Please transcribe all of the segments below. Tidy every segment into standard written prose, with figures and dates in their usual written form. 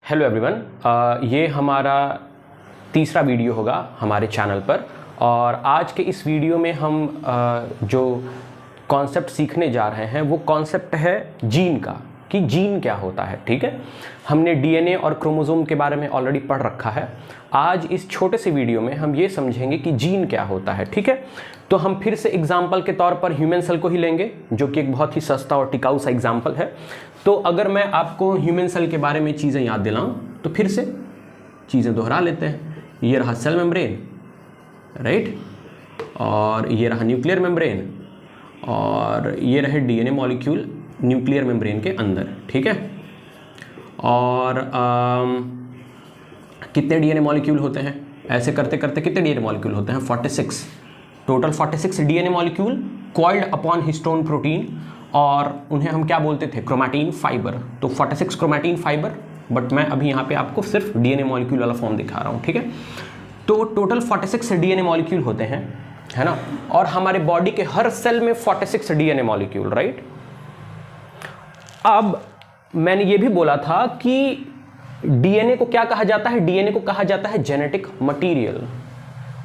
Hello everyone, ये हमारा तीसरा वीडियो होगा हमारे चैनल पर। और आज के इस वीडियो में हम जो कॉन्सेप्ट सीखने जा रहे हैं वो कॉन्सेप्ट है जीन का, कि जीन क्या होता है। ठीक है, हमने डीएनए और क्रोमोसोम के बारे में ऑलरेडी पढ़ रखा है। आज इस छोटे से वीडियो में हम ये समझेंगे कि जीन क्या होता है। ठीक है, तो हम फिर से एग्जाम्पल के तौर पर ह्यूमन सेल को ही लेंगे, जो कि एक बहुत ही सस्ता और टिकाऊ सा एग्जाम्पल है। तो अगर मैं आपको ह्यूमन सेल के बारे में चीज़ें याद दिलाऊं तो फिर से चीज़ें दोहरा लेते हैं। ये रहा सेल मेम्ब्रेन, राइट, और ये रहा न्यूक्लियर मेम्ब्रेन, और ये रहे डीएनए मॉलिक्यूल न्यूक्लियर मेम्ब्रेन के अंदर। ठीक है, और कितने डीएनए मॉलिक्यूल होते हैं? ऐसे करते करते कितने डीएनए मॉलिक्यूल होते हैं? 46, total 46 DNA molecule coiled upon histone protein, और उन्हें हम क्या बोलते थे? Chromatin fibre. तो 46 क्रोमैटिन फाइबर, बट मैं अभी यहाँ पे आपको सिर्फ डीएनए मॉलिक्यूल वाला फॉर्म दिखा रहा हूँ। ठीक है, तो टोटल 46 डीएनए मॉलिक्यूल होते हैं, है ना। और हमारे बॉडी के हर सेल में 46 डीएनए मॉलिक्यूल, राइट। अब मैंने ये भी बोला था कि डीएनए को क्या कहा जाता है? डीएनए को कहा जाता है जेनेटिक मटेरियल।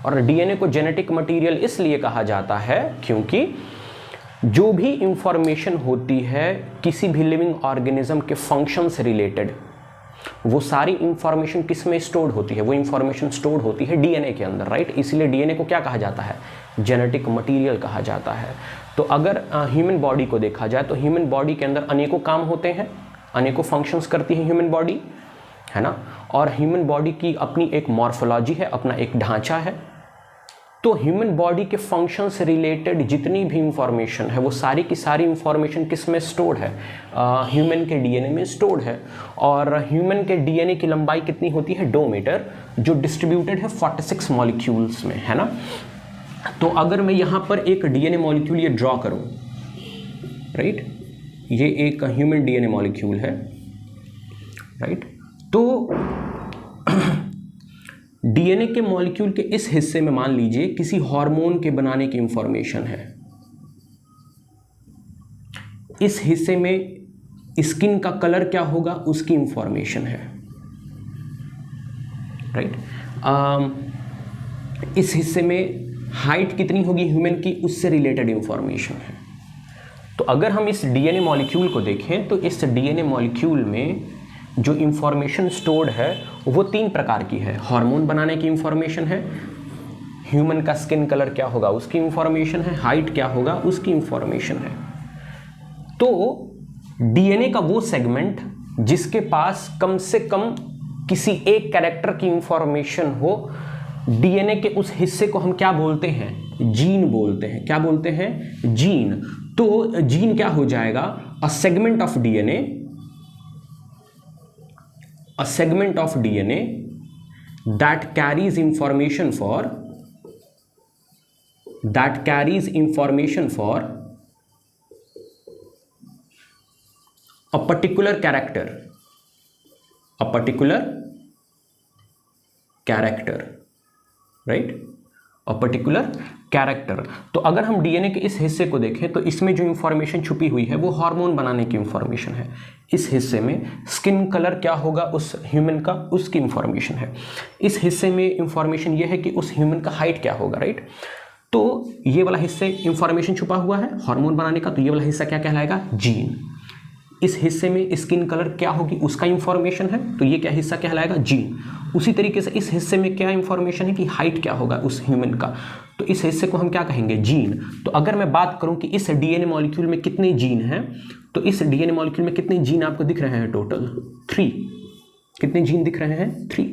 और डीएनए को जेनेटिक मटेरियल इसलिए कहा जाता है क्योंकि जो भी इंफॉर्मेशन होती है किसी भी लिविंग ऑर्गेनिज्म के फंक्शन से रिलेटेड, वो सारी इंफॉर्मेशन किस में स्टोर्ड होती है? वो इंफॉर्मेशन स्टोर्ड होती है डीएनए के अंदर, राइट। इसलिए डीएनए को क्या कहा जाता है? जेनेटिक मटेरियल कहा जाता है। तो अगर ह्यूमन बॉडी को देखा जाए तो ह्यूमन बॉडी के अंदर अनेकों काम होते हैं, अनेकों फंक्शंस करती है ह्यूमन बॉडी, है ना। और ह्यूमन बॉडी की अपनी एक मॉर्फोलॉजी है, अपना एक ढांचा है। तो ह्यूमन बॉडी के फंक्शन से रिलेटेड जितनी भी इंफॉर्मेशन है वो सारी की सारी इंफॉर्मेशन किस में स्टोर्ड है? ह्यूमन के डीएनए में स्टोर्ड है। और ह्यूमन के डीएनए की लंबाई कितनी होती है? 2 मीटर, जो डिस्ट्रीब्यूटेड है 46 मॉलिक्यूल्स में, है ना। तो अगर मैं यहाँ पर एक डीएनए मॉलिक्यूल ये ड्रॉ करूँ, राइट, ये एक ह्यूमन डीएनए मॉलिक्यूल है, राइट। तो डीएनए के मॉलिक्यूल के इस हिस्से में मान लीजिए किसी हार्मोन के बनाने की इंफॉर्मेशन है। इस हिस्से में स्किन का कलर क्या होगा उसकी इंफॉर्मेशन है, राइट। इस हिस्से में हाइट कितनी होगी ह्यूमन की, उससे रिलेटेड इंफॉर्मेशन है। तो अगर हम इस डीएनए मॉलिक्यूल को देखें तो इस डीएनए मॉलिक्यूल में जो इंफॉर्मेशन स्टोर्ड है वो 3 प्रकार की है। हार्मोन बनाने की इंफॉर्मेशन है, ह्यूमन का स्किन कलर क्या होगा उसकी इंफॉर्मेशन है, हाइट क्या होगा उसकी इंफॉर्मेशन है। तो डीएनए का वो सेगमेंट जिसके पास कम से कम किसी एक कैरेक्टर की इंफॉर्मेशन हो, डीएनए के उस हिस्से को हम क्या बोलते हैं? जीन बोलते हैं। क्या बोलते हैं? जीन। तो जीन क्या हो जाएगा? A segment of DNA, a segment of DNA that carries information for a particular character, right, a particular character. तो अगर हम डीएनए के इस हिस्से को देखें तो इसमें जो इंफॉर्मेशन छुपी हुई है वो हार्मोन बनाने की इंफॉर्मेशन है। इस हिस्से में स्किन कलर क्या होगा उस ह्यूमन का, उसकी इंफॉर्मेशन है। इस हिस्से में इंफॉर्मेशन ये है कि उस ह्यूमन का हाइट क्या होगा, राइट। तो ये वाला हिस्से इंफॉर्मेशन छुपा हुआ है हार्मोन बनाने का, तो ये वाला हिस्सा क्या कहलाएगा? जीन। इस हिस्से में स्किन कलर क्या होगी उसका इंफॉर्मेशन है, तो ये क्या हिस्सा कहलाएगा? जीन। उसी तरीके से इस हिस्से में क्या इंफॉर्मेशन है कि हाइट क्या होगा उस ह्यूमन का, तो इस हिस्से को हम क्या कहेंगे? जीन। तो अगर मैं बात करूं कि इस डीएनए मॉलिक्यूल में कितने जीन हैं, तो इस डीएनए मॉलिक्यूल में कितने जीन आपको दिख रहे हैं? टोटल 3। कितने जीन दिख रहे हैं? 3।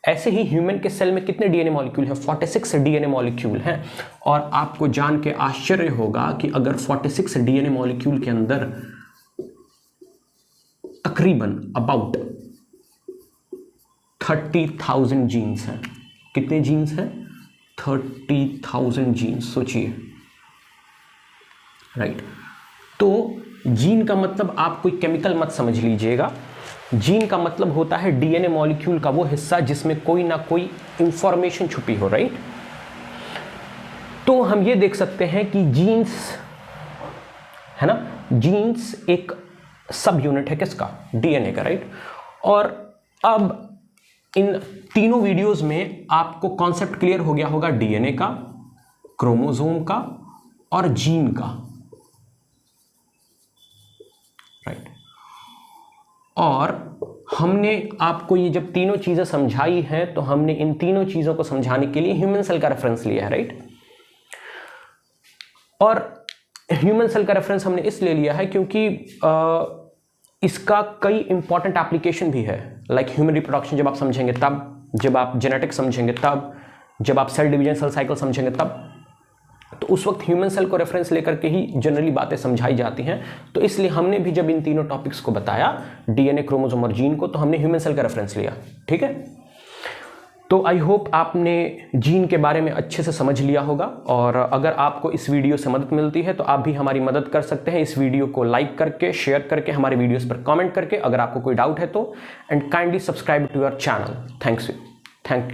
ऐसे ही ह्यूमन के सेल में कितने डीएनए मॉलिक्यूल हैं? 46 डीएनए मॉलिक्यूल हैं। और आपको जान के आश्चर्य होगा कि अगर 46 डीएनए मॉलिक्यूल के अंदर तकरीबन अबाउट 30,000 जीन्स हैं। कितने जीन्स हैं? 30,000 जीन्स। सोचिए, राइट। तो जीन का मतलब आप कोई केमिकल मत समझ लीजिएगा। जीन का मतलब होता है डीएनए मॉलिक्यूल का वो हिस्सा जिसमें कोई ना कोई इंफॉर्मेशन छुपी हो, राइट। तो हम ये देख सकते हैं कि जीन्स, है ना, जीन्स एक सब यूनिट है किसका? डीएनए का, राइट। और अब इन तीनों वीडियोस में आपको कॉन्सेप्ट क्लियर हो गया होगा डीएनए का, क्रोमोसोम का और जीन का, राइट। और हमने आपको ये जब तीनों चीजें समझाई हैं तो हमने इन तीनों चीजों को समझाने के लिए ह्यूमन सेल का रेफरेंस लिया है, राइट। और ह्यूमन सेल का रेफरेंस हमने इसलिए लिया है क्योंकि इसका कई इंपॉर्टेंट एप्लीकेशन भी है, लाइक ह्यूमन रिप्रोडक्शन जब आप समझेंगे तब, जब आप जेनेटिक्स समझेंगे तब, जब आप सेल डिवीजन सेल साइकिल समझेंगे तब, तो उस वक्त ह्यूमन सेल को रेफरेंस लेकर के ही जनरली बातें समझाई जाती हैं। तो इसलिए हमने भी जब इन तीनों टॉपिक्स को बताया, डीएनए, क्रोमोसोम और जीन को, तो हमने ह्यूमन सेल का रेफरेंस लिया, ठीक है। तो आई होप आपने जीन के बारे में अच्छे से समझ लिया होगा, और अगर आपको इस वीडियो से मदद मिलती है तो आप भी हमारी मदद कर सकते हैं इस वीडियो को लाइक करके, शेयर करके, हमारे वीडियोस पर कमेंट करके, अगर आपको कोई डाउट है तो, and kindly subscribe to your channel. Thank